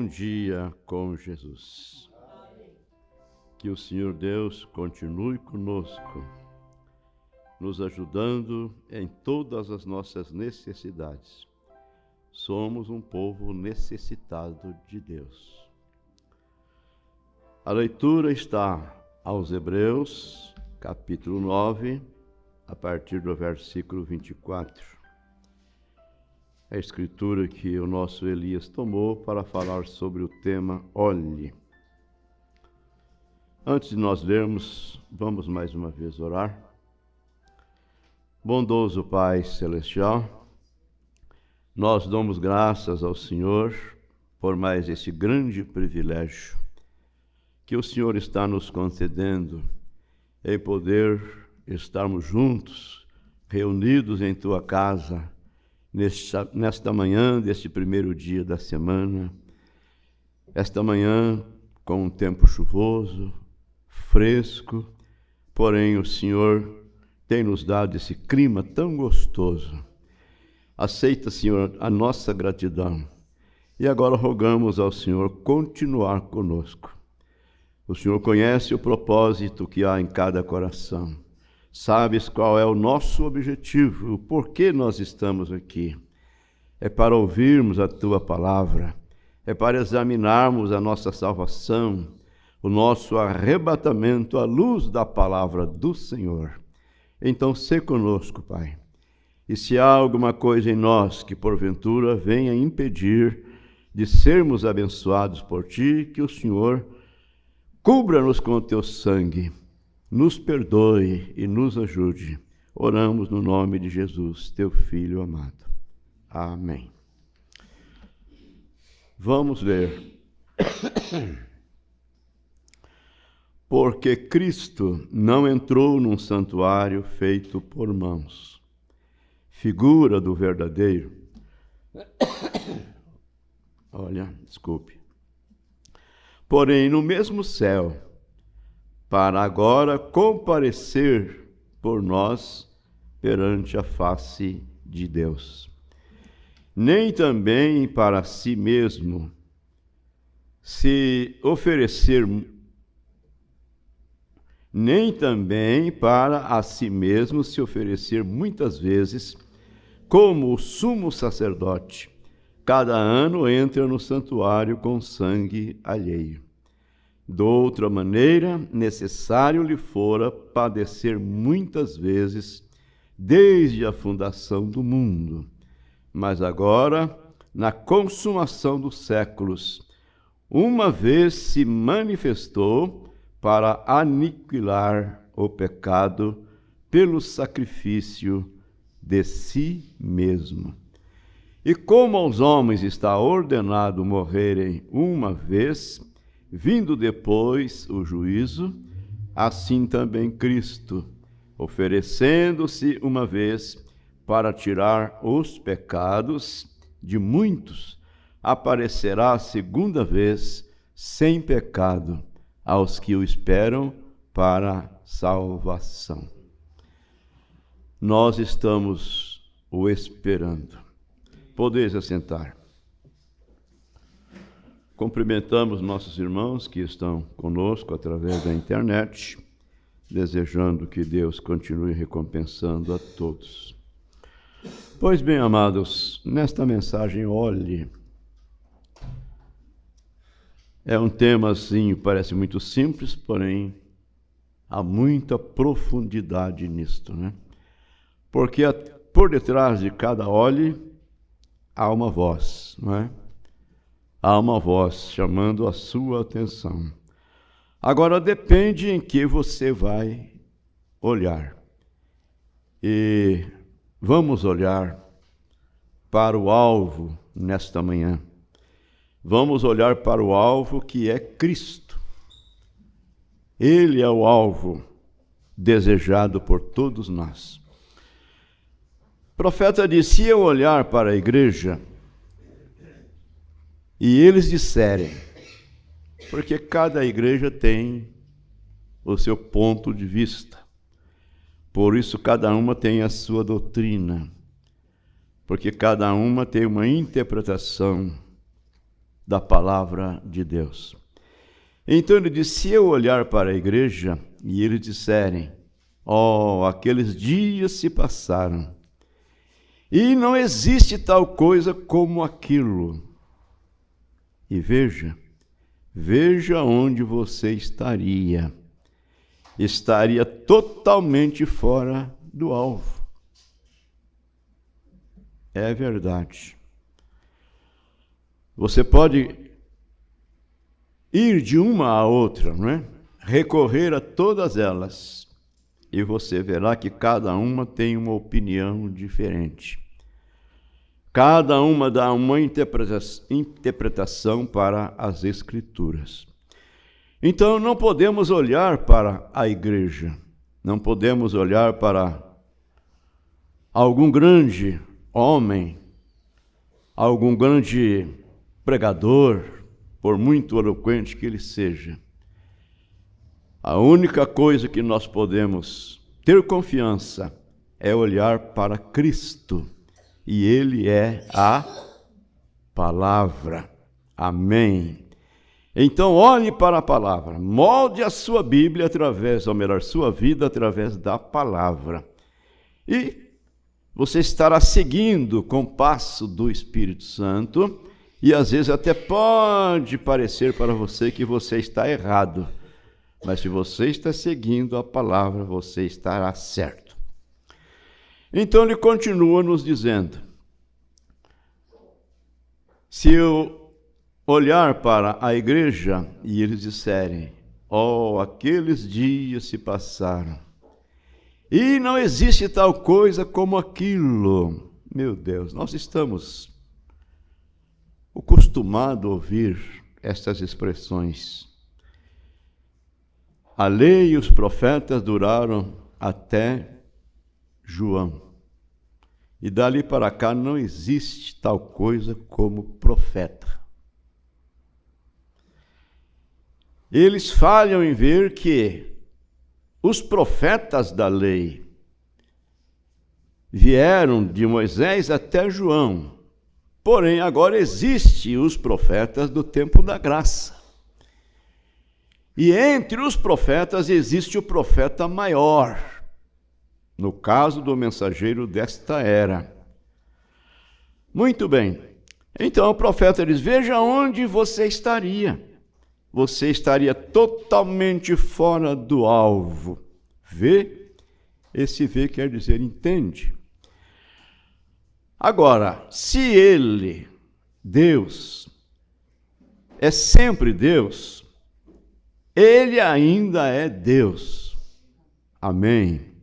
Bom dia com Jesus. Que o Senhor Deus continue conosco, nos ajudando em todas as nossas necessidades. Somos um povo necessitado de Deus. A leitura está aos Hebreus, capítulo 9, a partir do versículo 24. A escritura que o nosso Elias tomou para falar sobre o tema olhe. Antes de nós lermos, vamos mais uma vez orar. Bondoso Pai Celestial, nós damos graças ao Senhor por mais esse grande privilégio que o Senhor está nos concedendo em poder estarmos juntos, reunidos em Tua casa, nesta manhã deste primeiro dia da semana, esta manhã com um tempo chuvoso, fresco, porém o Senhor tem nos dado esse clima tão gostoso. Aceita, Senhor, a nossa gratidão e agora rogamos ao Senhor continuar conosco. O Senhor conhece o propósito que há em cada coração. Sabes qual é o nosso objetivo, o porquê nós estamos aqui. É para ouvirmos a Tua palavra, é para examinarmos a nossa salvação, o nosso arrebatamento à luz da palavra do Senhor. Então, sê conosco, Pai. E se há alguma coisa em nós que, porventura, venha impedir de sermos abençoados por Ti, que o Senhor cubra-nos com o Teu sangue, nos perdoe e nos ajude. Oramos no nome de Jesus, Teu Filho amado. Amém. Vamos ler. Porque Cristo não entrou num santuário feito por mãos, figura do verdadeiro. Porém, no mesmo céu, para agora comparecer por nós perante a face de Deus. Nem também para si mesmo se oferecer, nem também para a si mesmo se oferecer muitas vezes, como o sumo sacerdote, cada ano entra no santuário com sangue alheio. De outra maneira, necessário lhe fora padecer muitas vezes, desde a fundação do mundo. Mas agora, na consumação dos séculos, uma vez se manifestou para aniquilar o pecado pelo sacrifício de si mesmo. E como aos homens está ordenado morrerem uma vez, vindo depois o juízo, assim também Cristo, oferecendo-se uma vez para tirar os pecados de muitos, aparecerá a segunda vez sem pecado aos que o esperam para salvação. Nós estamos o esperando. Podeis assentar. Cumprimentamos nossos irmãos que estão conosco através da internet, desejando que Deus continue recompensando a todos. Pois bem, amados, nesta mensagem, olhe. É um tema, assim, parece muito simples, porém há muita profundidade nisto, né? Porque por detrás de cada olhe há uma voz, não é? Há uma voz chamando a sua atenção. Agora depende em que você vai olhar. E vamos olhar para o alvo nesta manhã. Vamos olhar para o alvo que é Cristo. Ele é o alvo desejado por todos nós. O profeta disse: se eu olhar para a igreja e eles disserem, porque cada igreja tem o seu ponto de vista, por isso cada uma tem a sua doutrina, porque cada uma tem uma interpretação da palavra de Deus. Então ele diz, se eu olhar para a igreja e eles disserem, aqueles dias se passaram, e não existe tal coisa como aquilo. E veja onde você estaria. Estaria totalmente fora do alvo. É verdade. Você pode ir de uma a outra, não é? Recorrer a todas elas, e você verá que cada uma tem uma opinião diferente. Cada uma dá uma interpretação para as Escrituras. Então, não podemos olhar para a igreja, não podemos olhar para algum grande homem, algum grande pregador, por muito eloquente que ele seja. A única coisa que nós podemos ter confiança é olhar para Cristo, e Ele é a palavra. Amém. Então, olhe para a palavra, molde a sua Bíblia sua vida através da palavra. E você estará seguindo com o passo do Espírito Santo, e às vezes até pode parecer para você que você está errado, mas se você está seguindo a palavra, você estará certo. Então ele continua nos dizendo, se eu olhar para a igreja e eles disserem, aqueles dias se passaram, e não existe tal coisa como aquilo. Meu Deus, nós estamos acostumados a ouvir estas expressões. A lei e os profetas duraram até João. E dali para cá não existe tal coisa como profeta. Eles falham em ver que os profetas da lei vieram de Moisés até João. Porém, agora existem os profetas do tempo da graça. E entre os profetas existe o profeta maior, no caso do mensageiro desta era. Muito bem. Então o profeta diz, veja onde você estaria. Você estaria totalmente fora do alvo. Vê? Esse vê quer dizer entende. Agora, se ele, Deus, é sempre Deus, ele ainda é Deus. Amém.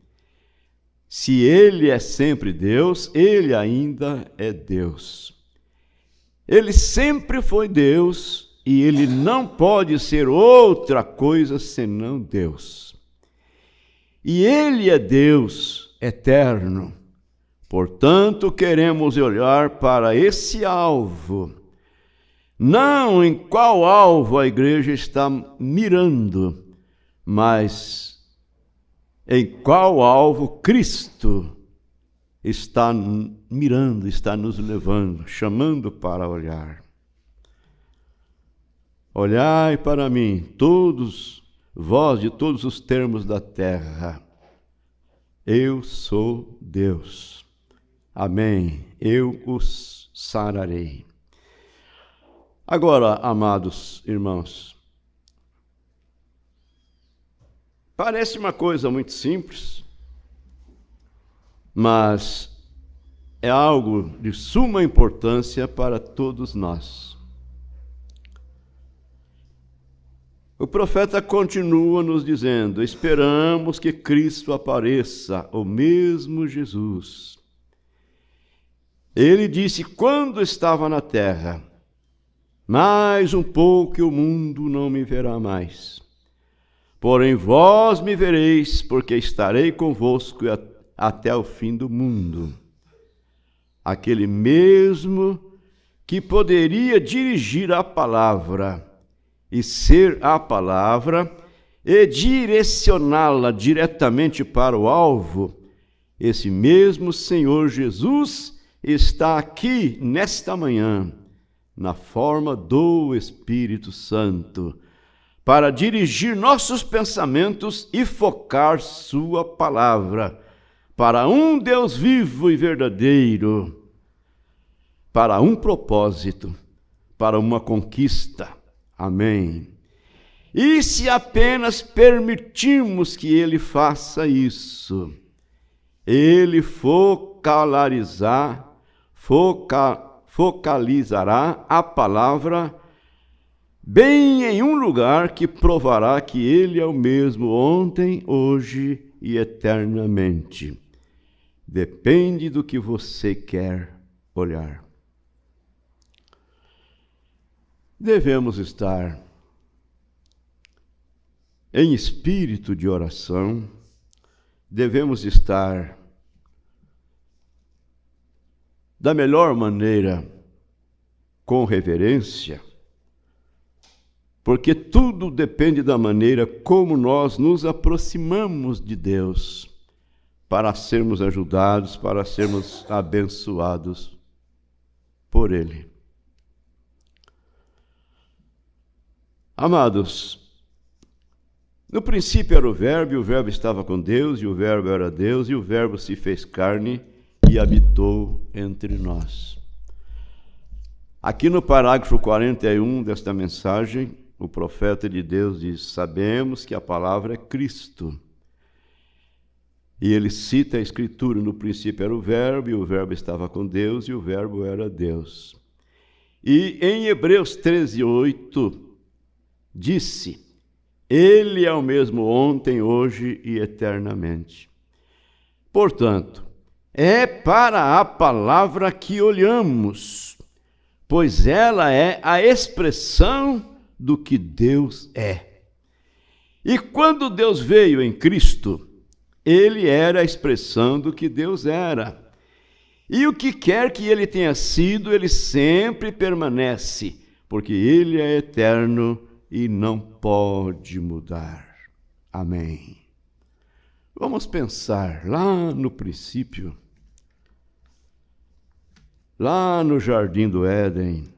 Se ele é sempre Deus, ele ainda é Deus. Ele sempre foi Deus e ele não pode ser outra coisa senão Deus. E ele é Deus eterno. Portanto, queremos olhar para esse alvo. Não em qual alvo a igreja está mirando, mas em qual alvo Cristo está mirando, está nos levando, chamando para olhar. Olhai para mim, todos, vós de todos os termos da terra. Eu sou Deus. Amém. Eu os sararei. Agora, amados irmãos, parece uma coisa muito simples, mas é algo de suma importância para todos nós. O profeta continua nos dizendo, esperamos que Cristo apareça, o mesmo Jesus. Ele disse quando estava na terra, mais um pouco e o mundo não me verá mais. Porém vós me vereis, porque estarei convosco até o fim do mundo. Aquele mesmo que poderia dirigir a palavra e ser a palavra e direcioná-la diretamente para o alvo, esse mesmo Senhor Jesus está aqui nesta manhã, na forma do Espírito Santo, para dirigir nossos pensamentos e focar sua palavra para um Deus vivo e verdadeiro, para um propósito, para uma conquista. Amém. E se apenas permitirmos que Ele faça isso, Ele focalizará a palavra bem em um lugar que provará que Ele é o mesmo ontem, hoje e eternamente. Depende do que você quer olhar. Devemos estar em espírito de oração, devemos estar da melhor maneira, com reverência, porque tudo depende da maneira como nós nos aproximamos de Deus, para sermos ajudados, para sermos abençoados por Ele. Amados, no princípio era o Verbo, e o Verbo estava com Deus, e o Verbo era Deus, e o Verbo se fez carne e habitou entre nós. Aqui no parágrafo 41 desta mensagem, o profeta de Deus diz: sabemos que a palavra é Cristo. E ele cita a Escritura: no princípio era o Verbo, e o Verbo estava com Deus, e o Verbo era Deus. E em Hebreus 13:8, disse: Ele é o mesmo ontem, hoje e eternamente. Portanto, é para a palavra que olhamos, pois ela é a expressão do que Deus é. E quando Deus veio em Cristo, Ele era a expressão do que Deus era. E o que quer que Ele tenha sido, Ele sempre permanece, porque Ele é eterno e não pode mudar. Amém. Vamos pensar lá no princípio, lá no jardim do Éden,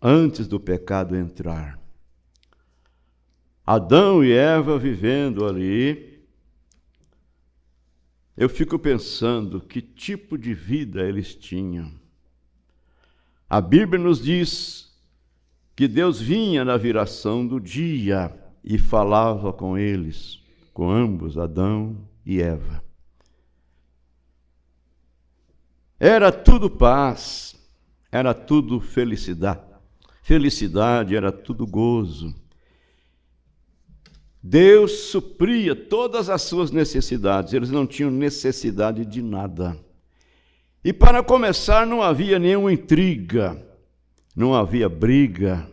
antes do pecado entrar. Adão e Eva vivendo ali. Eu fico pensando que tipo de vida eles tinham. A Bíblia nos diz que Deus vinha na viração do dia e falava com eles, com ambos, Adão e Eva. Era tudo paz, era tudo felicidade. Felicidade, era tudo gozo. Deus supria todas as suas necessidades, eles não tinham necessidade de nada. E para começar, não havia nenhuma intriga, não havia briga,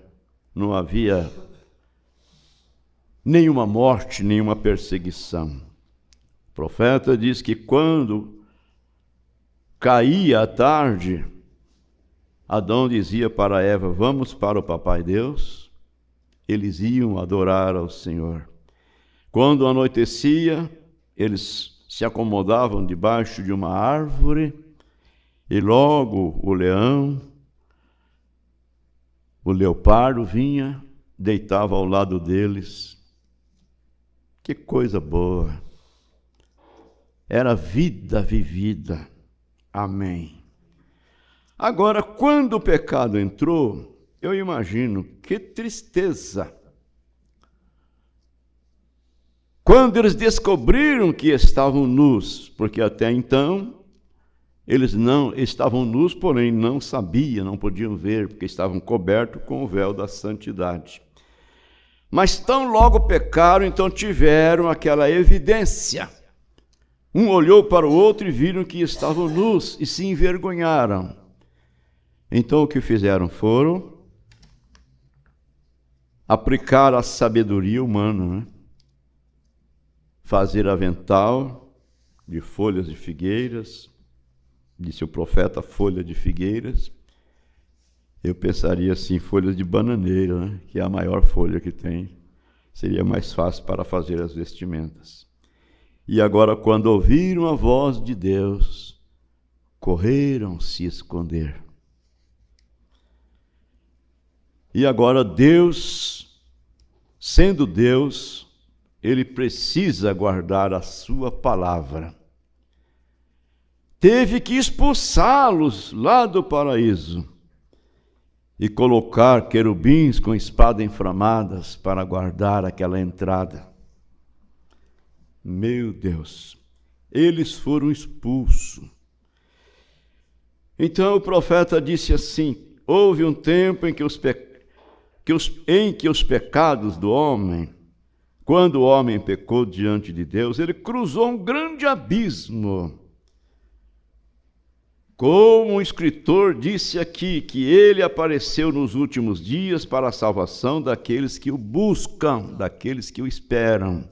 não havia nenhuma morte, nenhuma perseguição. O profeta diz que quando caía a tarde, Adão dizia para Eva: vamos para o papai Deus. Eles iam adorar ao Senhor. Quando anoitecia, eles se acomodavam debaixo de uma árvore e logo o leão, o leopardo vinha, deitava ao lado deles. Que coisa boa! Era vida vivida. Amém. Agora, quando o pecado entrou, eu imagino que tristeza. Quando eles descobriram que estavam nus, porque até então eles não estavam nus, porém não sabiam, não podiam ver, porque estavam cobertos com o véu da santidade. Mas tão logo pecaram, então tiveram aquela evidência. Um olhou para o outro e viram que estavam nus e se envergonharam. Então o que fizeram foram aplicar a sabedoria humana, né? Fazer avental de folhas de figueiras, disse o profeta, folha de figueiras. Eu pensaria assim, folhas de bananeira, né? Que é a maior folha que tem. Seria mais fácil para fazer as vestimentas. E agora, quando ouviram a voz de Deus, correram se esconder. E agora Deus, sendo Deus, Ele precisa guardar a sua palavra. Teve que expulsá-los lá do paraíso e colocar querubins com espada inflamadas para guardar aquela entrada. Meu Deus, eles foram expulsos. Então o profeta disse assim: houve um tempo em que os pecados do homem, quando o homem pecou diante de Deus, ele cruzou um grande abismo. Como o escritor disse aqui, que ele apareceu nos últimos dias para a salvação daqueles que o buscam, daqueles que o esperam.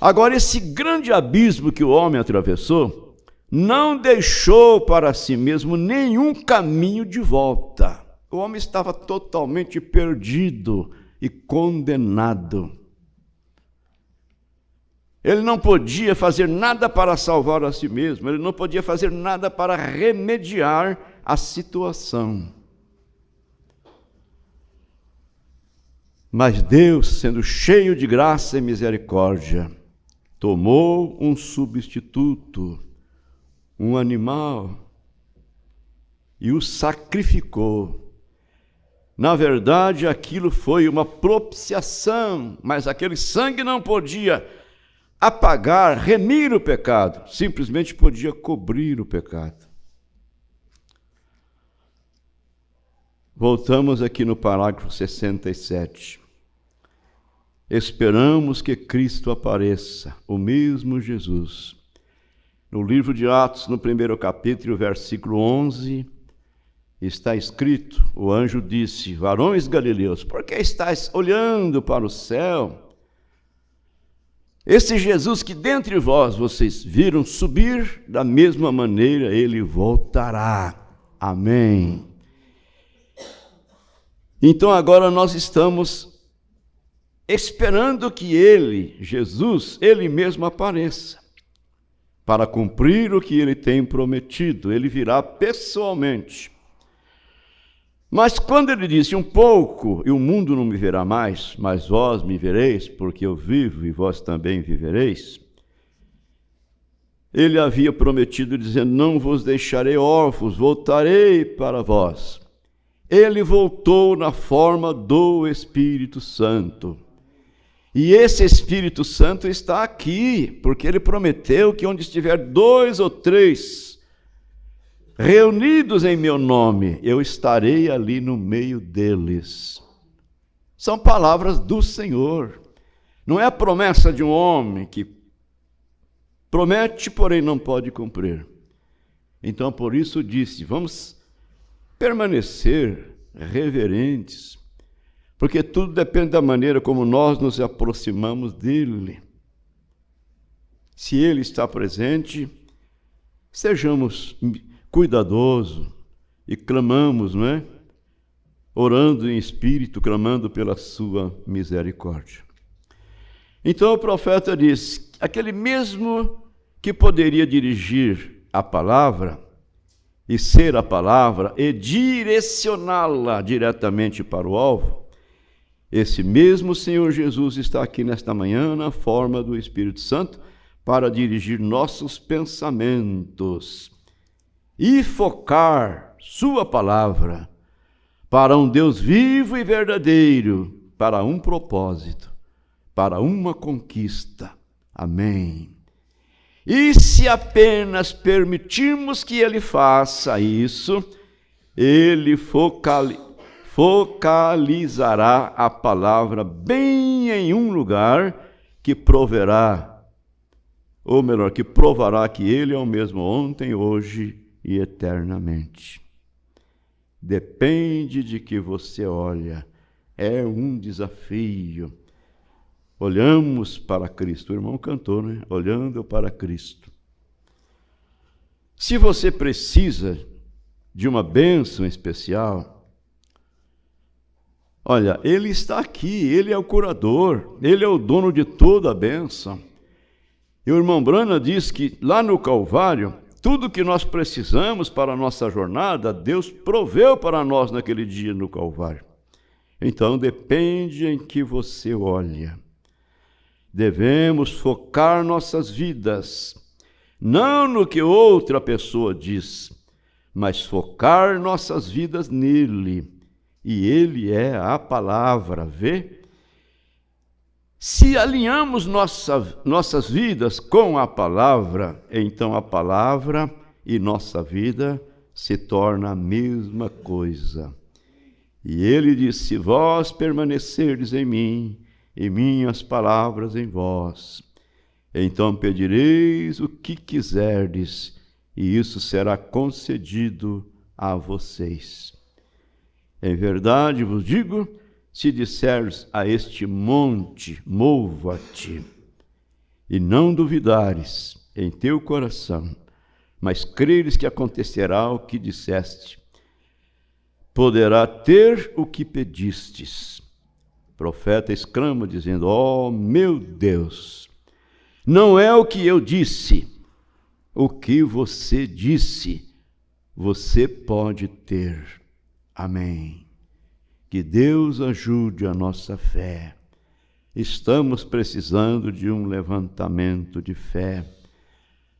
Agora, esse grande abismo que o homem atravessou, não deixou para si mesmo nenhum caminho de volta. O homem estava totalmente perdido e condenado. Ele não podia fazer nada para salvar a si mesmo, ele não podia fazer nada para remediar a situação. Mas Deus, sendo cheio de graça e misericórdia, tomou um substituto, um animal, e o sacrificou. Na verdade, aquilo foi uma propiciação, mas aquele sangue não podia apagar, remir o pecado, simplesmente podia cobrir o pecado. Voltamos aqui no parágrafo 67. Esperamos que Cristo apareça, o mesmo Jesus. No livro de Atos, no 1º capítulo, versículo 11, está escrito, o anjo disse: varões galileus, por que estáis olhando para o céu? Esse Jesus que dentre vós vocês viram subir, da mesma maneira ele voltará. Amém. Então agora nós estamos esperando que ele, Jesus, ele mesmo apareça, para cumprir o que ele tem prometido. Ele virá pessoalmente. Mas quando ele disse um pouco, e o mundo não me verá mais, mas vós me vereis, porque eu vivo e vós também vivereis, ele havia prometido, dizendo: não vos deixarei órfãos, voltarei para vós. Ele voltou na forma do Espírito Santo. E esse Espírito Santo está aqui, porque ele prometeu que onde estiver 2 ou 3 reunidos em meu nome, eu estarei ali no meio deles. São palavras do Senhor. Não é a promessa de um homem que promete, porém não pode cumprir. Então, por isso disse, vamos permanecer reverentes, porque tudo depende da maneira como nós nos aproximamos dele. Se ele está presente, sejamos cuidadosos e clamamos, não é? Orando em espírito, clamando pela sua misericórdia. Então o profeta diz, aquele mesmo que poderia dirigir a palavra e ser a palavra e direcioná-la diretamente para o alvo, esse mesmo Senhor Jesus está aqui nesta manhã na forma do Espírito Santo para dirigir nossos pensamentos e focar sua palavra para um Deus vivo e verdadeiro, para um propósito, para uma conquista. Amém. E se apenas permitirmos que ele faça isso, ele focalizará a palavra bem em um lugar que proverá, ou melhor, que provará que ele é o mesmo ontem, hoje e eternamente. Depende de que você olha. É um desafio. Olhamos para Cristo. O irmão cantou, né? Olhando para Cristo. Se você precisa de uma bênção especial, olha, ele está aqui, ele é o curador, ele é o dono de toda a bênção. E o irmão Branham diz que lá no Calvário, Tudo que nós precisamos para a nossa jornada, Deus proveu para nós naquele dia no Calvário. Então, depende em que você olha. Devemos focar nossas vidas, não no que outra pessoa diz, mas focar nossas vidas nele. E ele é a palavra, vê? Se alinhamos nossas vidas com a palavra, então a palavra e nossa vida se torna a mesma coisa. E ele disse: se vós permanecerdes em mim, e minhas palavras em vós, então pedireis o que quiserdes, e isso será concedido a vocês. Em verdade vos digo, se disseres a este monte, mova-te, e não duvidares em teu coração, mas creres que acontecerá o que disseste, poderá ter o que pedistes. O profeta exclama dizendo: ó meu Deus, não é o que eu disse, o que você disse, você pode ter. Amém. Que Deus ajude a nossa fé. Estamos precisando de um levantamento de fé.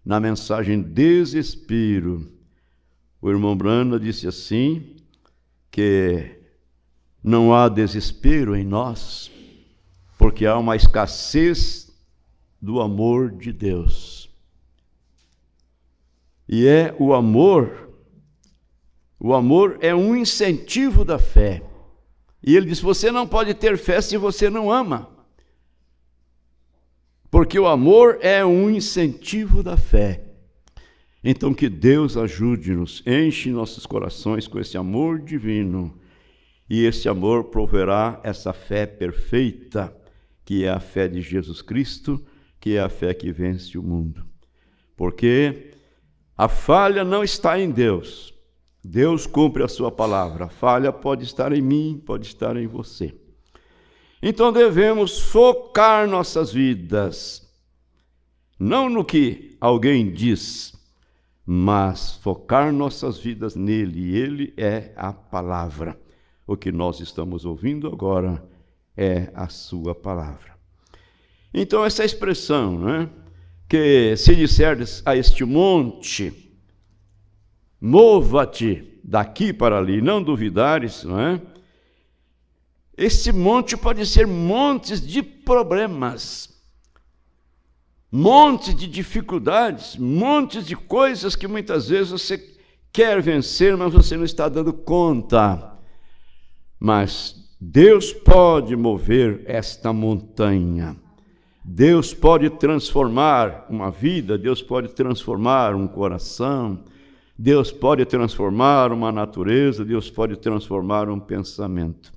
Na mensagem Desespero, o irmão Brana disse assim, que não há desespero em nós, porque há uma escassez do amor de Deus. E o amor é um incentivo da fé. E ele diz: você não pode ter fé se você não ama. Porque o amor é um incentivo da fé. Então que Deus ajude-nos, enche nossos corações com esse amor divino. E esse amor proverá essa fé perfeita, que é a fé de Jesus Cristo, que é a fé que vence o mundo. Porque a falha não está em Deus. Deus cumpre a sua palavra. A falha pode estar em mim, pode estar em você. Então devemos focar nossas vidas, não no que alguém diz, mas focar nossas vidas nele. E ele é a palavra. O que nós estamos ouvindo agora é a sua palavra. Então essa expressão, né, que se disserdes a este monte, mova-te daqui para ali, não duvidares, não é? Esse monte pode ser montes de problemas, montes de dificuldades, montes de coisas que muitas vezes você quer vencer, mas você não está dando conta. Mas Deus pode mover esta montanha. Deus pode transformar uma vida, Deus pode transformar um coração, Deus pode transformar uma natureza, Deus pode transformar um pensamento.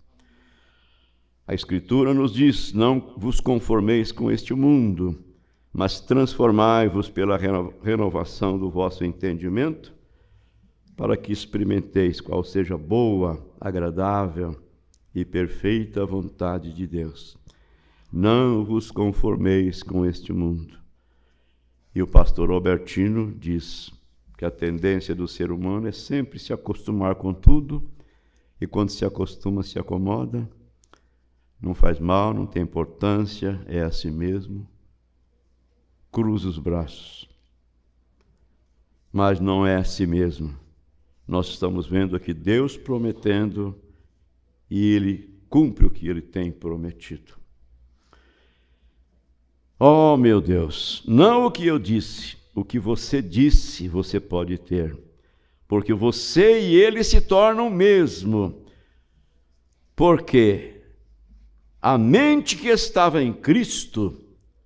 A Escritura nos diz: não vos conformeis com este mundo, mas transformai-vos pela renovação do vosso entendimento, para que experimenteis qual seja a boa, agradável e perfeita vontade de Deus. Não vos conformeis com este mundo. E o pastor Albertino diz que a tendência do ser humano é sempre se acostumar com tudo, e quando se acostuma, se acomoda, não faz mal, não tem importância, é assim mesmo, cruza os braços. Mas não é assim mesmo. Nós estamos vendo aqui Deus prometendo, e Ele cumpre o que Ele tem prometido. Oh, meu Deus, não o que eu disse, o que você disse você pode ter, porque você e ele se tornam o mesmo, porque a mente que estava em Cristo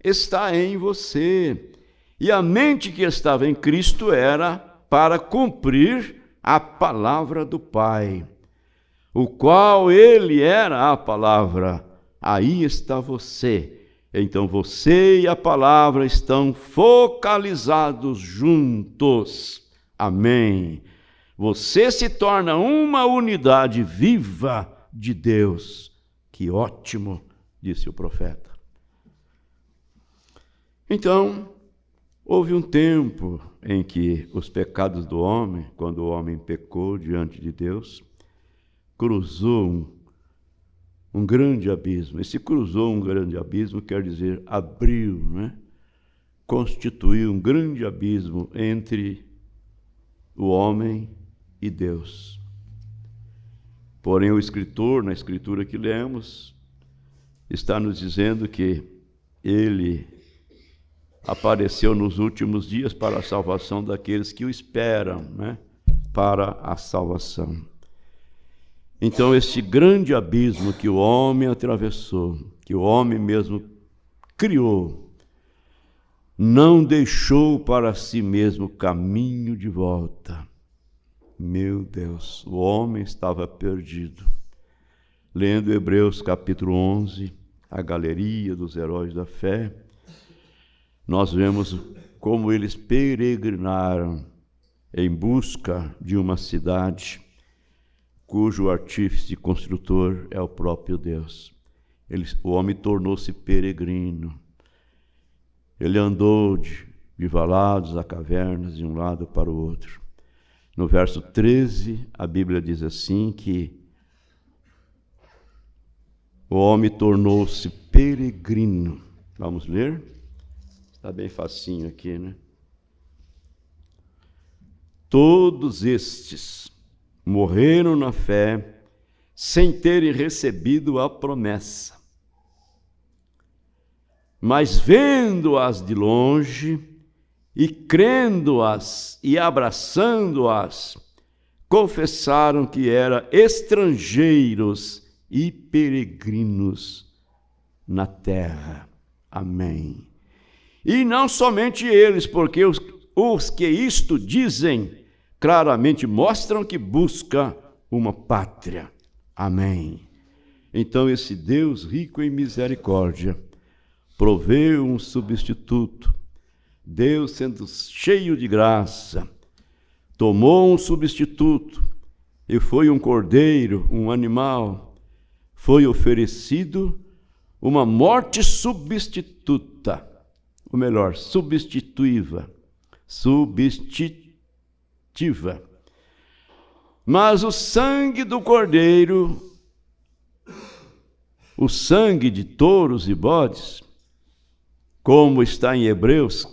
está em você, e a mente que estava em Cristo era para cumprir a palavra do Pai, o qual ele era a palavra. Aí está você. Então você e a palavra estão focalizados juntos. Amém. Você se torna uma unidade viva de Deus. Que ótimo, disse o profeta. Então, Houve um tempo em que os pecados do homem, quando o homem pecou diante de Deus, cruzou um grande abismo. E se cruzou um grande abismo, quer dizer, abriu, né? Constituiu um grande abismo entre o homem e Deus. Porém, o escritor, na escritura que lemos, está nos dizendo que ele apareceu nos últimos dias para a salvação daqueles que o esperam, né? Para a salvação. Então, esse grande abismo que o homem atravessou, que o homem mesmo criou, não deixou para si mesmo caminho de volta. Meu Deus, o homem estava perdido. Lendo Hebreus capítulo 11, a galeria dos heróis da fé, nós vemos como eles peregrinaram em busca de uma cidade cujo artífice e construtor é o próprio Deus. O homem tornou-se peregrino. Ele andou de valados a cavernas, de um lado para o outro. No verso 13, a Bíblia diz assim que o homem tornou-se peregrino. Vamos ler? Está bem facinho aqui, né? Todos estes morreram na fé sem terem recebido a promessa. Mas vendo-as de longe e crendo-as e abraçando-as, confessaram que eram estrangeiros e peregrinos na terra. Amém. E não somente eles, porque os que isto dizem claramente mostram que busca uma pátria. Amém. Então esse Deus rico em misericórdia proveu um substituto. Deus, sendo cheio de graça, tomou um substituto e foi um cordeiro, um animal. Foi oferecido uma morte substituta, ou melhor, substitutiva. Mas o sangue do cordeiro, o sangue de touros e bodes, como está em Hebreus,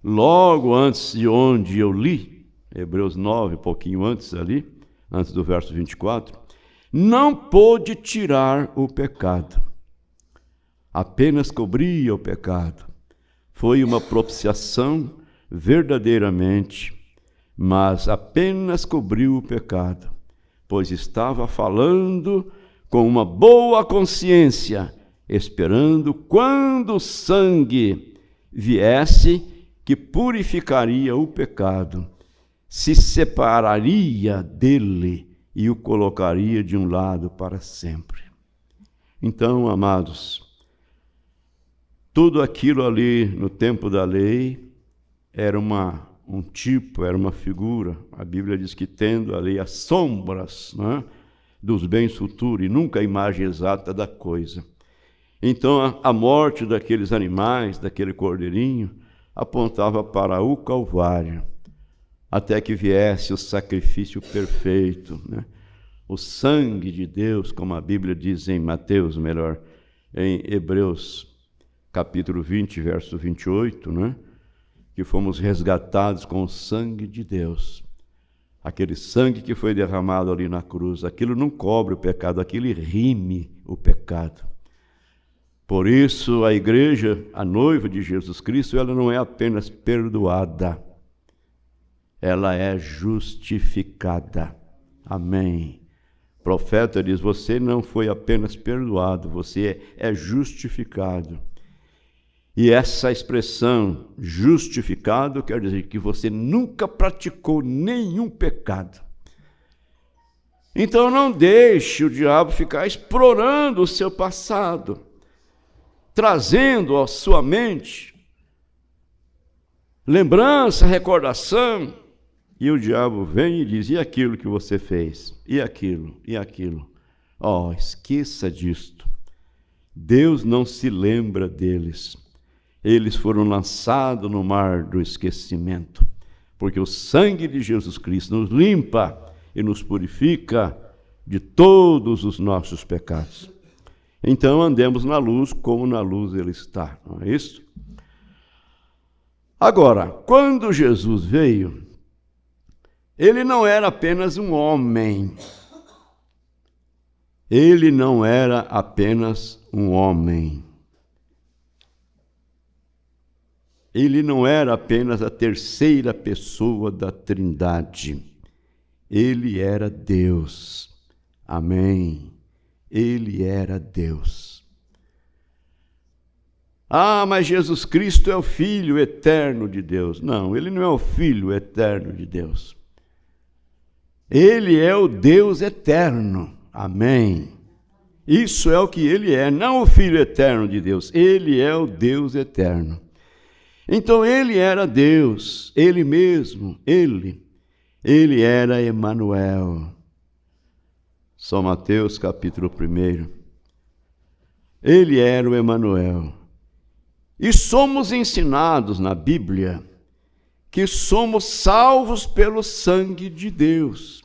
logo antes de onde eu li, Hebreus 9, pouquinho antes ali, antes do verso 24, não pôde tirar o pecado, apenas cobria o pecado. Foi uma propiciação verdadeiramente, mas apenas cobriu o pecado, pois estava falando com uma boa consciência, esperando quando o sangue viesse, que purificaria o pecado, se separaria dele e o colocaria de um lado para sempre. Então, amados, tudo aquilo ali no tempo da lei era um tipo, era uma figura. A Bíblia diz que tendo ali as sombras, né, dos bens futuros e nunca a imagem exata da coisa. Então a morte daqueles animais, daquele cordeirinho, apontava para o Calvário, até que viesse o sacrifício perfeito, né? O sangue de Deus, como a Bíblia diz em Mateus, melhor, em Hebreus capítulo 20, verso 28, né? Que fomos resgatados com o sangue de Deus. Aquele sangue que foi derramado ali na cruz, aquilo não cobre o pecado, aquilo rime o pecado. Por isso, a igreja, a noiva de Jesus Cristo, ela não é apenas perdoada, ela é justificada. Amém. O profeta diz, você não foi apenas perdoado, você é justificado. E essa expressão, justificado, quer dizer que você nunca praticou nenhum pecado. Então não deixe o diabo ficar explorando o seu passado, trazendo à sua mente lembrança, recordação, e o diabo vem e diz, e aquilo que você fez? E aquilo? E aquilo? Esqueça disto. Deus não se lembra deles. eles foram lançados no mar do esquecimento, porque o sangue de Jesus Cristo nos limpa e nos purifica de todos os nossos pecados. Então andemos na luz como na luz ele está, não é isso? Agora, quando Jesus veio, ele não era apenas um homem. Ele não era apenas um homem. Ele não era apenas a terceira pessoa da Trindade. Ele era Deus. Amém. Ele era Deus. Ah, mas Jesus Cristo é o Filho eterno de Deus. Não, ele não é o Filho eterno de Deus. Ele é o Deus eterno. Amém. Isso é o que ele é, não o Filho eterno de Deus. Ele é o Deus eterno. Então ele era Deus, ele mesmo, ele era Emanuel. São Mateus capítulo 1. Ele era o Emanuel. E somos ensinados na Bíblia que somos salvos pelo sangue de Deus.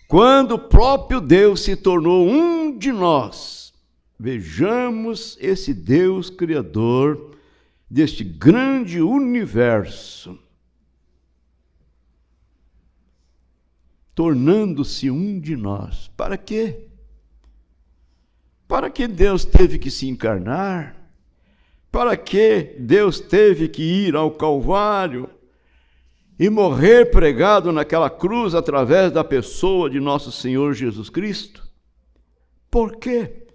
Quando o próprio Deus se tornou um de nós, vejamos esse Deus Criador deste grande universo, tornando-se um de nós. Para quê? Para que Deus teve que se encarnar? Para que Deus teve que ir ao Calvário e morrer pregado naquela cruz através da pessoa de nosso Senhor Jesus Cristo? Por quê?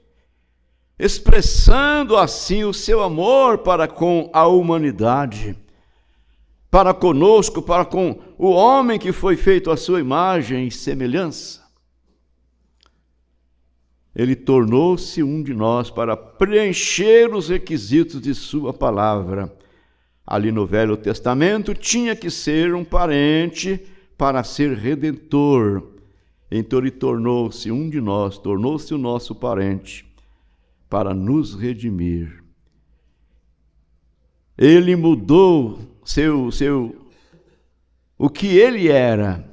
Expressando assim o seu amor para com a humanidade, para conosco, para com o homem que foi feito à sua imagem e semelhança. Ele tornou-se um de nós para preencher os requisitos de sua palavra. Ali no Velho Testamento tinha que ser um parente para ser redentor. Então ele tornou-se um de nós, tornou-se o nosso parente para nos redimir. Ele mudou o que ele era.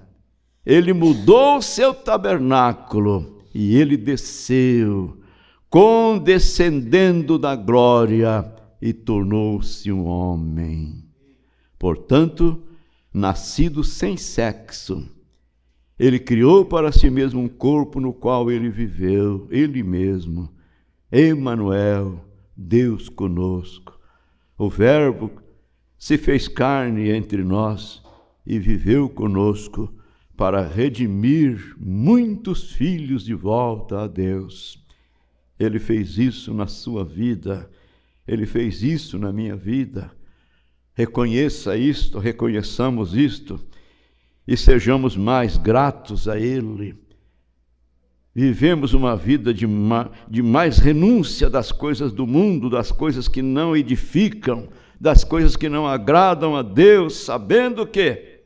Ele mudou o seu tabernáculo e ele desceu, condescendendo da glória, e tornou-se um homem. Portanto, nascido sem sexo, ele criou para si mesmo um corpo no qual ele viveu, ele mesmo. Emanuel, Deus conosco. O Verbo se fez carne entre nós e viveu conosco para redimir muitos filhos de volta a Deus. Ele fez isso na sua vida, ele fez isso na minha vida. Reconheça isto, reconheçamos isto e sejamos mais gratos a ele. Vivemos uma vida de mais renúncia das coisas do mundo, das coisas que não edificam, das coisas que não agradam a Deus, sabendo que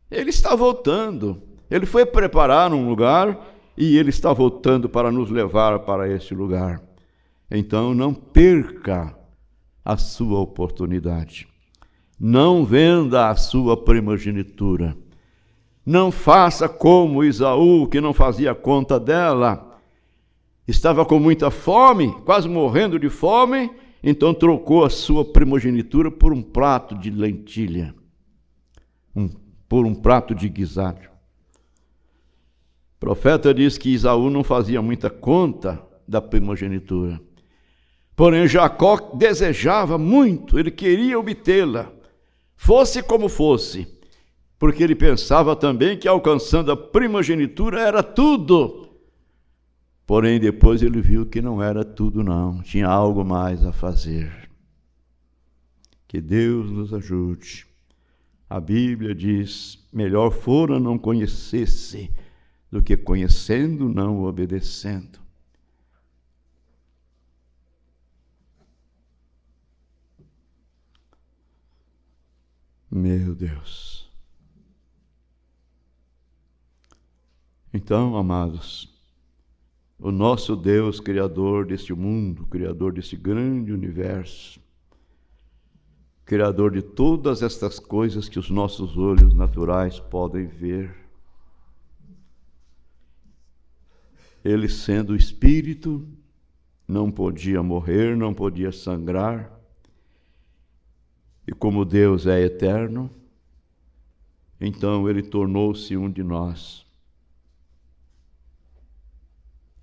ele está voltando. Ele foi preparar um lugar e ele está voltando para nos levar para esse lugar. Então não perca a sua oportunidade. Não venda a sua primogenitura. Não faça como Esaú, que não fazia conta dela. Estava com muita fome, quase morrendo de fome, então trocou a sua primogenitura por um prato de lentilha, por um prato de guisado. O profeta diz que Esaú não fazia muita conta da primogenitura. Porém, Jacó desejava muito, ele queria obtê-la, fosse como fosse. Porque ele pensava também que alcançando a primogenitura era tudo. Porém, depois ele viu que não era tudo não, tinha algo mais a fazer. Que Deus nos ajude. A Bíblia diz, melhor fora não conhecesse do que conhecendo não obedecendo. Meu Deus. Então, amados, o nosso Deus, Criador deste mundo, Criador deste grande universo, Criador de todas estas coisas que os nossos olhos naturais podem ver. Ele, sendo espírito, não podia morrer, não podia sangrar. E como Deus é eterno, então ele tornou-se um de nós.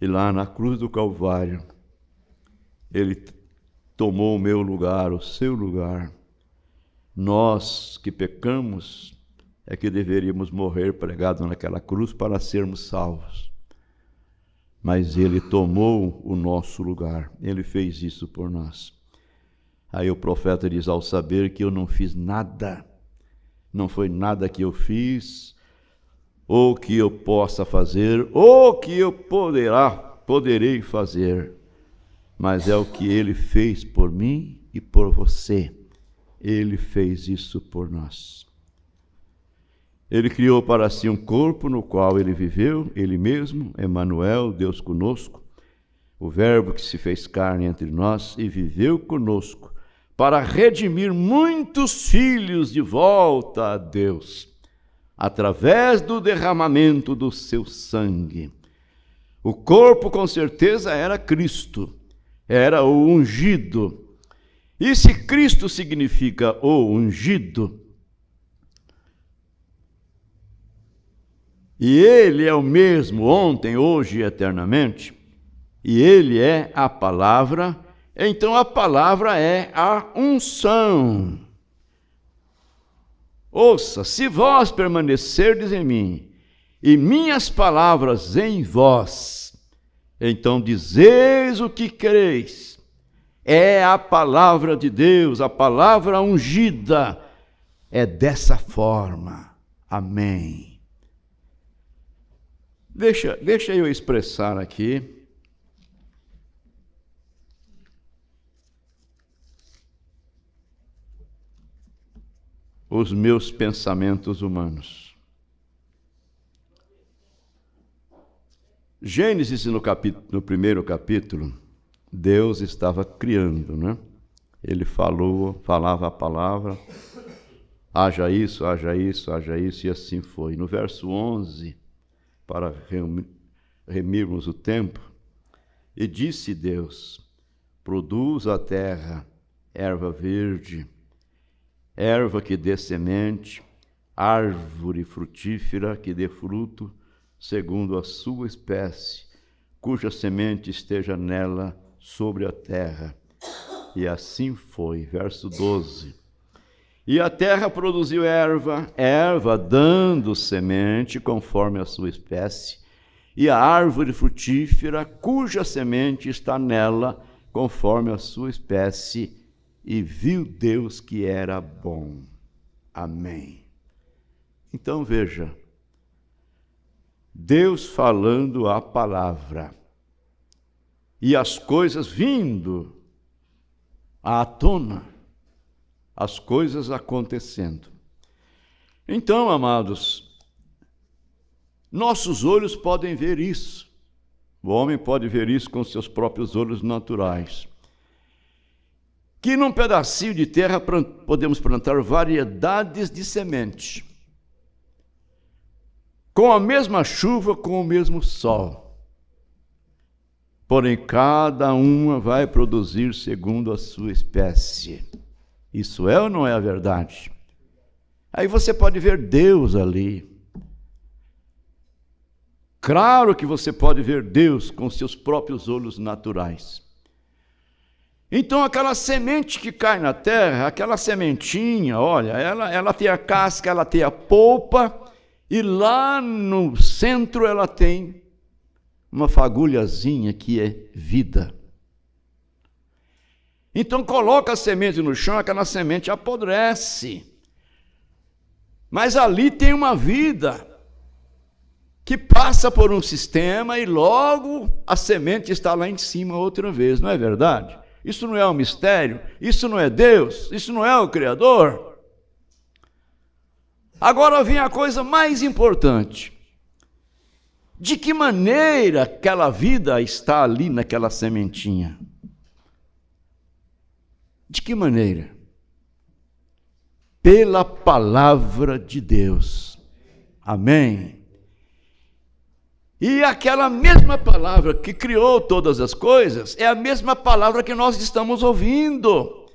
E lá na cruz do Calvário, ele tomou o meu lugar, o seu lugar. Nós que pecamos é que deveríamos morrer pregados naquela cruz para sermos salvos. Mas ele tomou o nosso lugar, ele fez isso por nós. Aí o profeta diz: ao saber que eu não fiz nada, não foi nada que eu fiz, ou que eu possa fazer, ou que eu poderei fazer, mas é o que ele fez por mim e por você. Ele fez isso por nós. Ele criou para si um corpo no qual ele viveu, ele mesmo, Emanuel, Deus conosco, o Verbo que se fez carne entre nós e viveu conosco, para redimir muitos filhos de volta a Deus, através do derramamento do seu sangue. O corpo, com certeza, era Cristo, era o ungido. E se Cristo significa o ungido, e ele é o mesmo ontem, hoje e eternamente, e ele é a palavra, então a palavra é a unção. Ouça: se vós permanecerdes em mim, e minhas palavras em vós, então dizeis o que quereis. É a palavra de Deus, a palavra ungida. É dessa forma. Amém. Deixa eu expressar aqui os meus pensamentos humanos. Gênesis, no primeiro capítulo, Deus estava criando, né? Ele falava a palavra, haja isso, haja isso, haja isso, e assim foi. No verso 11, para remirmos o tempo, e disse Deus: produz a terra erva verde, erva que dê semente, árvore frutífera que dê fruto, segundo a sua espécie, cuja semente esteja nela sobre a terra. E assim foi. Verso 12. E a terra produziu erva dando semente conforme a sua espécie, e a árvore frutífera cuja semente está nela conforme a sua espécie, e viu Deus que era bom. Amém. Então veja, Deus falando a palavra, e as coisas vindo à tona, as coisas acontecendo. Então, amados, nossos olhos podem ver isso. O homem pode ver isso com seus próprios olhos naturais. Que num pedacinho de terra podemos plantar variedades de semente, com a mesma chuva, com o mesmo sol. Porém, cada uma vai produzir segundo a sua espécie. Isso é ou não é a verdade? Aí você pode ver Deus ali. Claro que você pode ver Deus com seus próprios olhos naturais. Então, aquela semente que cai na terra, aquela sementinha, olha, ela tem a casca, ela tem a polpa, e lá no centro ela tem uma fagulhazinha que é vida. Então coloca a semente no chão, aquela semente apodrece. Mas ali tem uma vida que passa por um sistema e logo a semente está lá em cima outra vez, não é verdade? Isso não é um mistério? Isso não é Deus? Isso não é o Criador? Agora vem a coisa mais importante. De que maneira aquela vida está ali naquela sementinha? De que maneira? pela palavra de Deus. Amém? E aquela mesma palavra que criou todas as coisas é a mesma palavra que nós estamos ouvindo.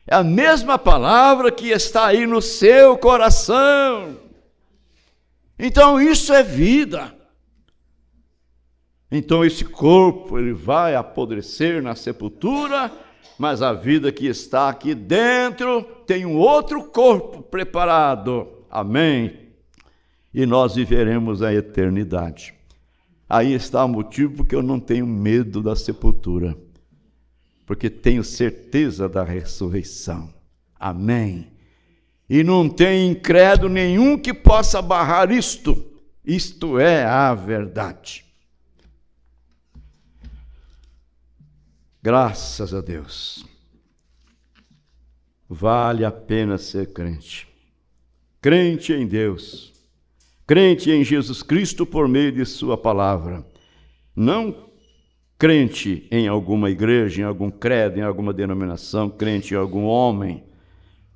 É a mesma palavra que está aí no seu coração. Então isso é vida. Então esse corpo, ele vai apodrecer na sepultura, mas a vida que está aqui dentro tem um outro corpo preparado. Amém? E nós viveremos a eternidade. Aí está o motivo porque eu não tenho medo da sepultura, porque tenho certeza da ressurreição. Amém? E não tem incrédulo nenhum que possa barrar isto. Isto é a verdade. Graças a Deus. Vale a pena ser crente. Crente em Deus. Crente em Jesus Cristo por meio de sua palavra. Não crente em alguma igreja, em algum credo, em alguma denominação, crente em algum homem,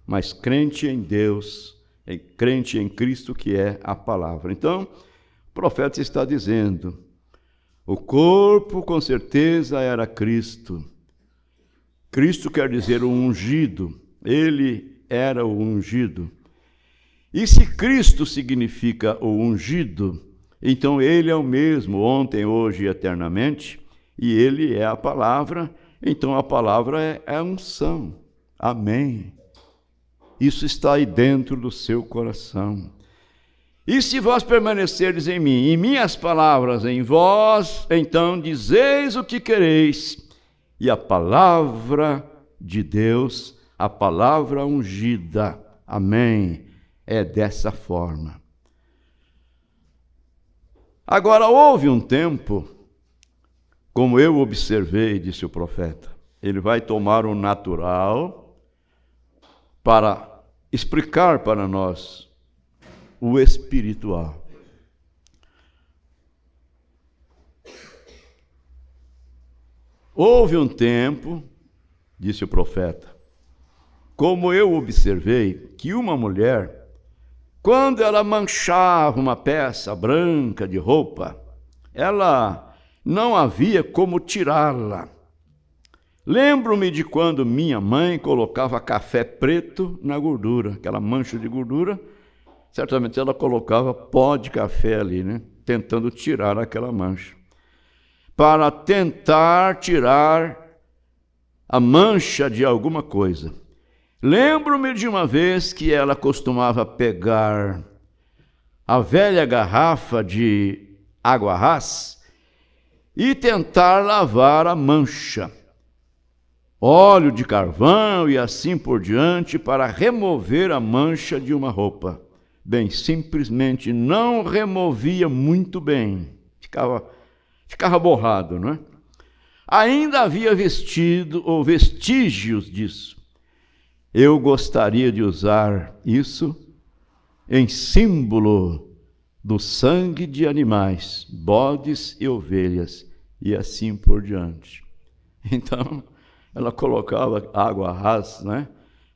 mas crente em Deus, crente em Cristo, que é a palavra. Então, o profeta está dizendo, o corpo com certeza era Cristo. Cristo quer dizer o ungido, ele era o ungido. E se Cristo significa o ungido, então ele é o mesmo ontem, hoje e eternamente, e ele é a palavra, então a palavra é a unção. Amém. Isso está aí dentro do seu coração. E se vós permanecerdes em mim, e minhas palavras em vós, então dizeis o que quereis, e a palavra de Deus, a palavra ungida, amém, é dessa forma. Agora, houve um tempo, como eu observei, disse o profeta, ele vai tomar o natural para explicar para nós o espiritual. Houve um tempo, disse o profeta, como eu observei, que uma mulher, quando ela manchava uma peça branca de roupa, ela não havia como tirá-la. Lembro-me de quando minha mãe colocava café preto na gordura, aquela mancha de gordura, certamente ela colocava pó de café ali, né? Tentando tirar aquela mancha. Para tentar tirar a mancha de alguma coisa. Lembro-me de uma vez que ela costumava pegar a velha garrafa de água rás e tentar lavar a mancha. Óleo de carvão e assim por diante para remover a mancha de uma roupa. Bem, simplesmente não removia muito bem. Ficava borrado, não é? Ainda havia vestígios disso. Eu gostaria de usar isso em símbolo do sangue de animais, bodes e ovelhas, e assim por diante. Então, ela colocava água rasa, né,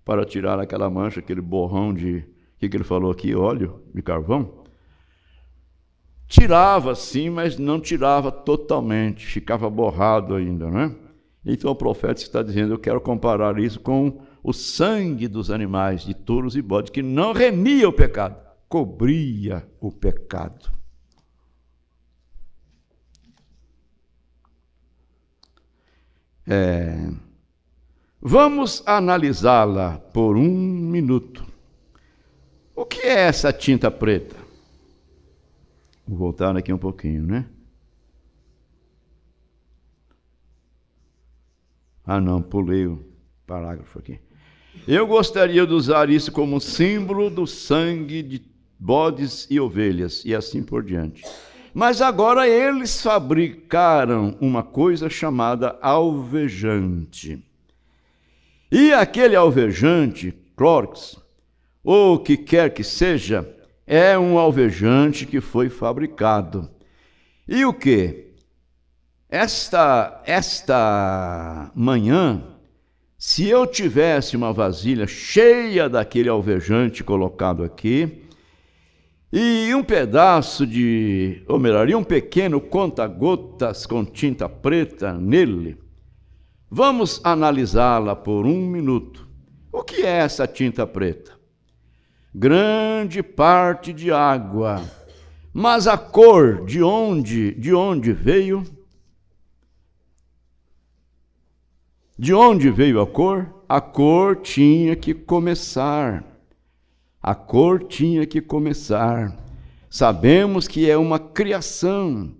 para tirar aquela mancha, aquele borrão de, o que ele falou aqui, óleo de carvão. Tirava sim, mas não tirava totalmente, ficava borrado ainda, né? Então o profeta está dizendo, eu quero comparar isso com o sangue dos animais, de touros e bodes, que não remia o pecado, cobria o pecado. Vamos analisá-la por um minuto. O que é essa tinta preta? Vou voltar aqui um pouquinho, né? Não, pulei o parágrafo aqui. Eu gostaria de usar isso como símbolo do sangue de bodes e ovelhas, e assim por diante. Mas agora eles fabricaram uma coisa chamada alvejante. E aquele alvejante, clórex, ou o que quer que seja, é um alvejante que foi fabricado. E o quê? Esta manhã Se eu tivesse uma vasilha cheia daquele alvejante colocado aqui, e um pedaço de, ou melhor, um pequeno conta-gotas com tinta preta nele, vamos analisá-la por 1 minuto. O que é essa tinta preta? Grande parte de água. Mas a cor de onde veio? De onde veio a cor? A cor tinha que começar. A cor tinha que começar. Sabemos que é uma criação.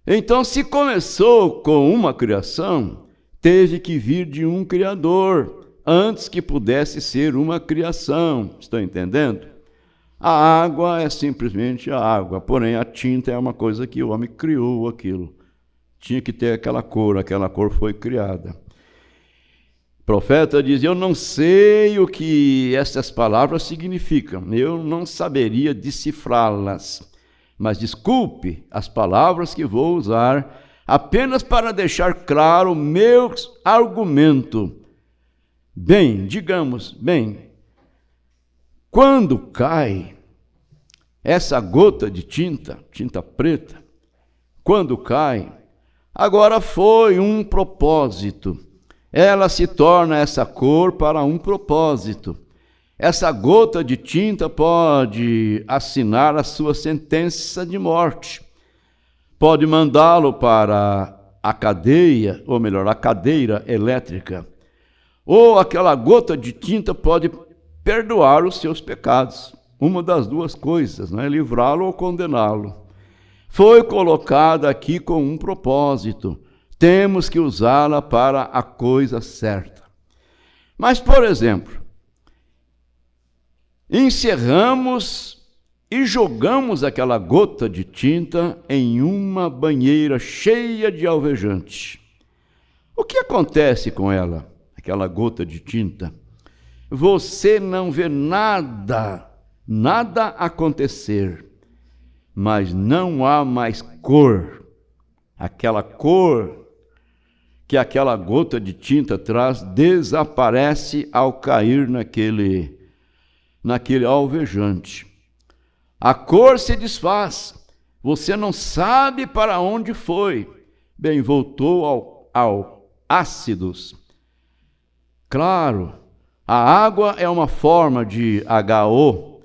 Então, se começou com uma criação, teve que vir de um Criador, antes que pudesse ser uma criação. Estão entendendo? A água é simplesmente a água, porém a tinta é uma coisa que o homem criou aquilo. Tinha que ter aquela cor foi criada. O profeta diz: eu não sei o que essas palavras significam, eu não saberia decifrá-las, mas desculpe as palavras que vou usar apenas para deixar claro o meu argumento. Digamos, quando cai essa gota de tinta preta, quando cai, agora foi um propósito. Ela se torna essa cor para um propósito. Essa gota de tinta pode assinar a sua sentença de morte. Pode mandá-lo para a cadeia, ou melhor, a cadeira elétrica. Ou aquela gota de tinta pode perdoar os seus pecados. Uma das duas coisas, né? Livrá-lo ou condená-lo. Foi colocada aqui com um propósito. Temos que usá-la para a coisa certa. Mas, por exemplo, encerramos e jogamos aquela gota de tinta em uma banheira cheia de alvejante. O que acontece com ela, aquela gota de tinta? Você não vê nada acontecer, mas não há mais cor. Aquela cor que aquela gota de tinta traz desaparece ao cair naquele alvejante. A cor se desfaz, você não sabe para onde foi. Voltou ao ácidos. Claro, a água é uma forma de HO.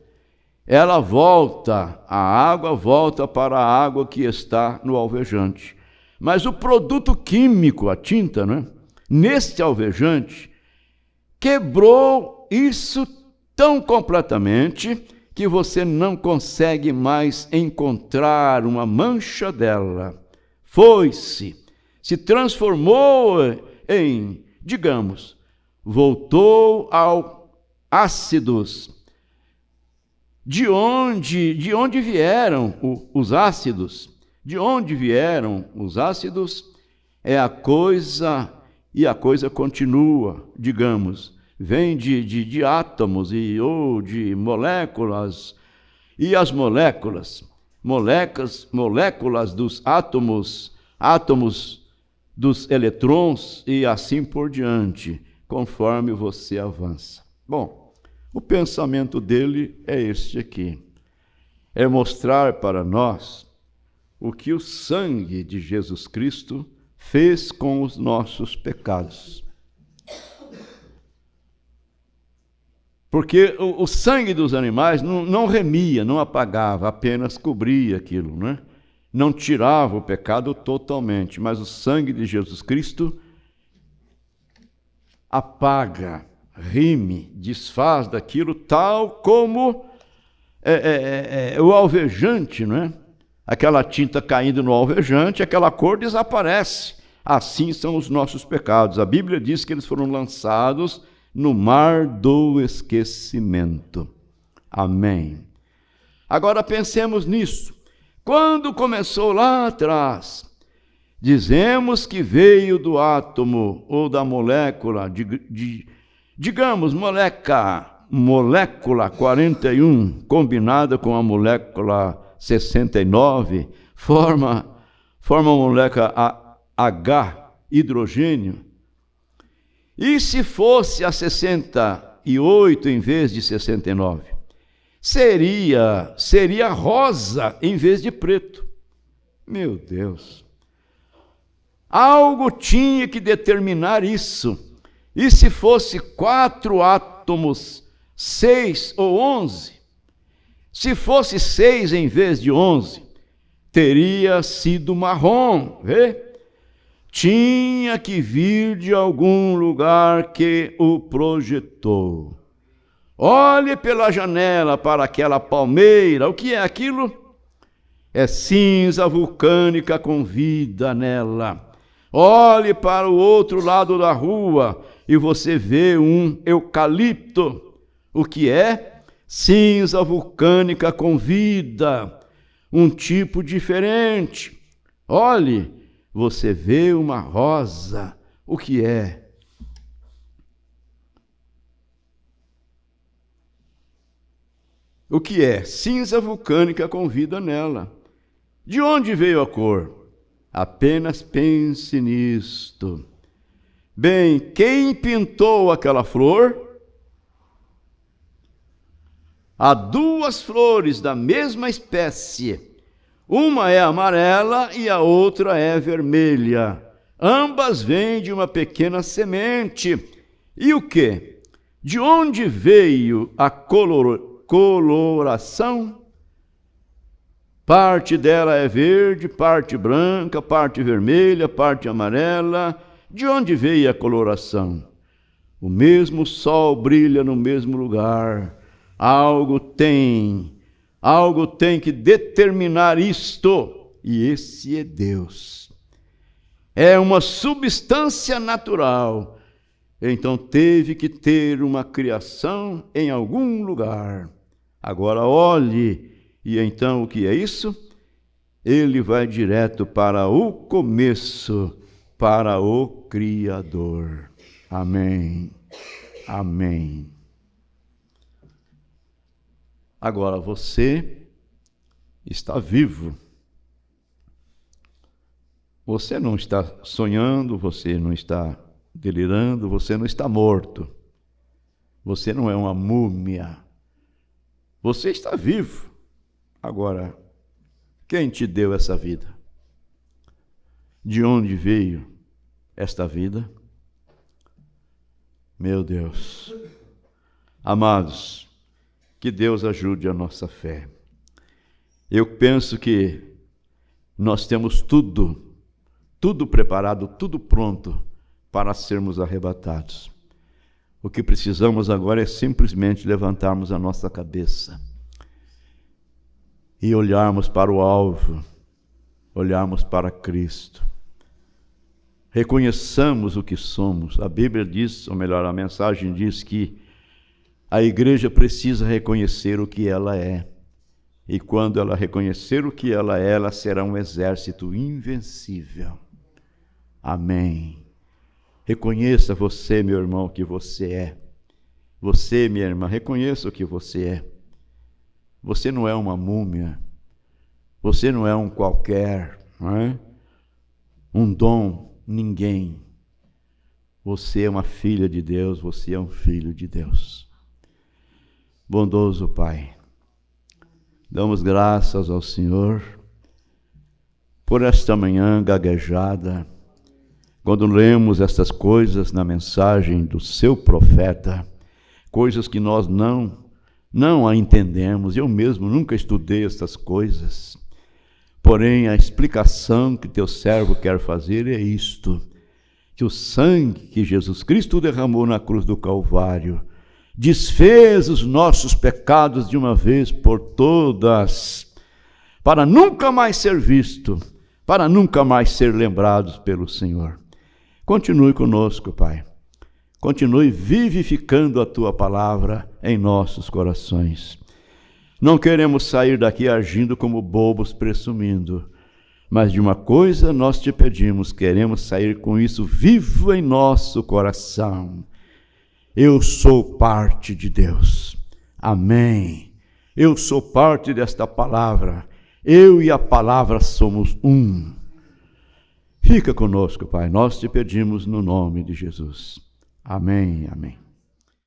A água volta para a água que está no alvejante. Mas o produto químico, a tinta, né, neste alvejante, quebrou isso tão completamente que você não consegue mais encontrar uma mancha dela. Se transformou em, digamos, voltou ao ácidos. De onde vieram os ácidos? De onde vieram os ácidos? É a coisa, e a coisa continua, digamos, vem de átomos ou de moléculas, e as moléculas dos átomos dos eletrons e assim por diante, conforme você avança. Bom, o pensamento dele é este aqui, é mostrar para nós o que o sangue de Jesus Cristo fez com os nossos pecados. Porque o sangue dos animais não remia, não apagava, apenas cobria aquilo, né? Não tirava o pecado totalmente, mas o sangue de Jesus Cristo apaga, rime, desfaz daquilo, tal como o alvejante, não é? Aquela tinta caindo no alvejante, aquela cor desaparece. Assim são os nossos pecados. A Bíblia diz que eles foram lançados no mar do esquecimento. Amém. Agora pensemos nisso. Quando começou lá atrás, dizemos que veio do átomo ou da molécula, digamos, molécula 41, combinada com a molécula 69, forma a molécula H, hidrogênio. E se fosse a 68 em vez de 69? Seria rosa em vez de preto. Meu Deus! Algo tinha que determinar isso. E se fosse 4 átomos, 6 ou 11? Se fosse 6 em vez de 11, teria sido marrom, vê? Tinha que vir de algum lugar que o projetou. Olhe pela janela para aquela palmeira. O que é aquilo? É cinza vulcânica com vida nela. Olhe para o outro lado da rua e você vê um eucalipto. O que é? Cinza vulcânica com vida. Um tipo diferente. Olhe, você vê uma rosa. O que é? O que é? Cinza vulcânica com vida nela. De onde veio a cor? Apenas pense nisto. Bem, quem pintou aquela flor? Há 2 flores da mesma espécie. Uma é amarela e a outra é vermelha. Ambas vêm de uma pequena semente. E o quê? De onde veio a coloração? Parte dela é verde, parte branca, parte vermelha, parte amarela. De onde veio a coloração? O mesmo sol brilha no mesmo lugar. Algo tem que determinar isto, e esse é Deus. É uma substância natural, então teve que ter uma criação em algum lugar. Agora olhe, e então o que é isso? Ele vai direto para o começo, para o Criador. Amém. Amém. Agora você está vivo. Você não está sonhando, você não está delirando, você não está morto. Você não é uma múmia. Você está vivo. Agora, quem te deu essa vida? De onde veio esta vida? Meu Deus. Amados, que Deus ajude a nossa fé. Eu penso que nós temos tudo preparado, tudo pronto para sermos arrebatados. O que precisamos agora é simplesmente levantarmos a nossa cabeça e olharmos para o alvo, olharmos para Cristo. Reconheçamos o que somos. A Bíblia diz, ou melhor, a mensagem diz que a igreja precisa reconhecer o que ela é. E quando ela reconhecer o que ela é, ela será um exército invencível. Amém. Reconheça você, meu irmão, o que você é. Você, minha irmã, reconheça o que você é. Você não é uma múmia. Você não é um qualquer, não é? Um dom, ninguém. Você é uma filha de Deus, você é um filho de Deus. Bondoso Pai, damos graças ao Senhor por esta manhã gaguejada, quando lemos estas coisas na mensagem do seu profeta, coisas que nós não a entendemos. Eu mesmo nunca estudei estas coisas, porém a explicação que teu servo quer fazer é isto, que o sangue que Jesus Cristo derramou na cruz do Calvário desfez os nossos pecados de uma vez por todas, para nunca mais ser visto, para nunca mais ser lembrados pelo Senhor. Continue conosco, Pai. Continue vivificando a Tua palavra em nossos corações. Não queremos sair daqui agindo como bobos, presumindo, mas de uma coisa nós te pedimos, queremos sair com isso vivo em nosso coração. Eu sou parte de Deus. Amém. Eu sou parte desta palavra. Eu e a palavra somos um. Fica conosco, Pai. Nós te pedimos no nome de Jesus. Amém, amém.